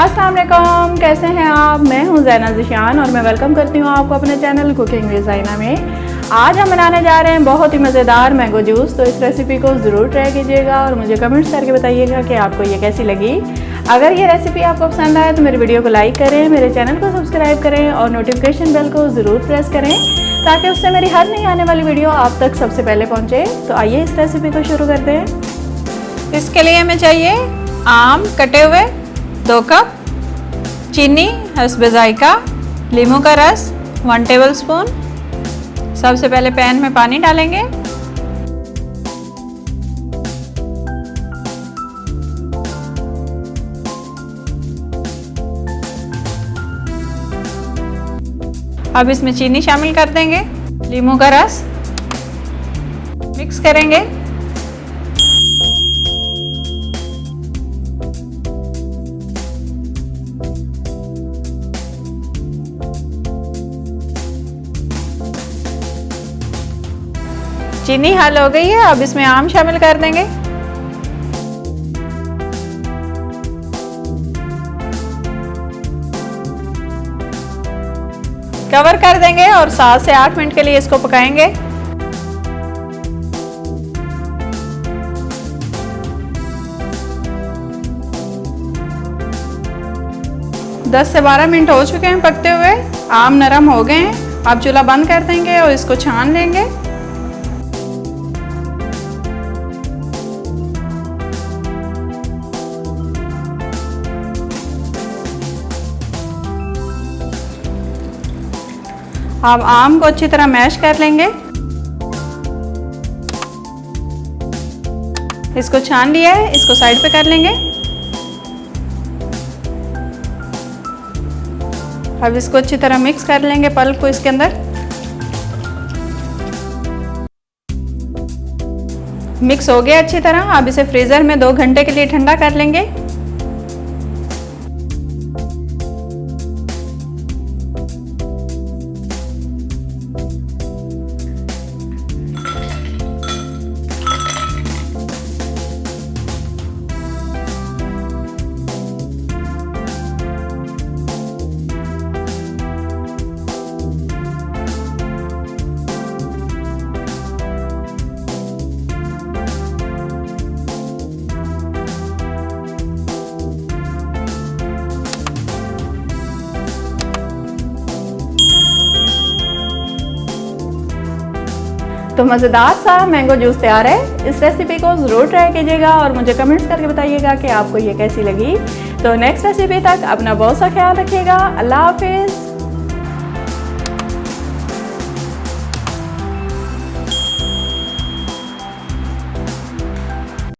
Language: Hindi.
अस्सलाम वालेकुम, कैसे हैं आप। मैं हूं ज़ैना ज़ीशान और मैं वेलकम करती हूं आपको अपने चैनल कुकिंग विद ज़ाइना में। आज हम बनाने जा रहे हैं बहुत ही मज़ेदार मैंगो जूस। तो इस रेसिपी को ज़रूर ट्राई कीजिएगा और मुझे कमेंट्स करके बताइएगा कि आपको ये कैसी लगी। अगर ये रेसिपी आपको पसंद आए तो मेरी वीडियो को लाइक करें, मेरे चैनल को सब्सक्राइब करें और नोटिफिकेशन बेल को ज़रूर प्रेस करें ताकि उससे मेरी हर नई आने वाली वीडियो आप तक सबसे पहले पहुँचे। तो आइए इस रेसिपी को शुरू करते हैं। इसके लिए हमें चाहिए आम कटे हुए 2 कप, चीनी हस्बे जायका, नींबू का रस 1 टेबलस्पून। सबसे पहले पैन में पानी डालेंगे। अब इसमें चीनी शामिल कर देंगे, नींबू का रस मिक्स करेंगे। चीनी हल हो गई है, अब इसमें आम शामिल कर देंगे। कवर कर देंगे और 7 से 8 मिनट के लिए इसको पकाएंगे। दस से 12 मिनट हो चुके हैं पकते हुए। आम नरम हो गए हैं। अब चूल्हा बंद कर देंगे और इसको छान लेंगे। अब आम को अच्छी तरह मैश कर लेंगे। इसको छान लिया है, इसको साइड पे कर लेंगे। अब इसको अच्छी तरह मिक्स कर लेंगे पल्प को इसके अंदर। मिक्स हो गया अच्छी तरह। अब इसे फ्रीजर में 2 घंटे के लिए ठंडा कर लेंगे। तो मज़ेदार सा मैंगो जूस तैयार है। इस रेसिपी को ज़रूर ट्राई कीजिएगा और मुझे कमेंट्स करके बताइएगा कि आपको ये कैसी लगी। तो नेक्स्ट रेसिपी तक अपना बहुत सा ख्याल रखिएगा। अल्लाह हाफिज़।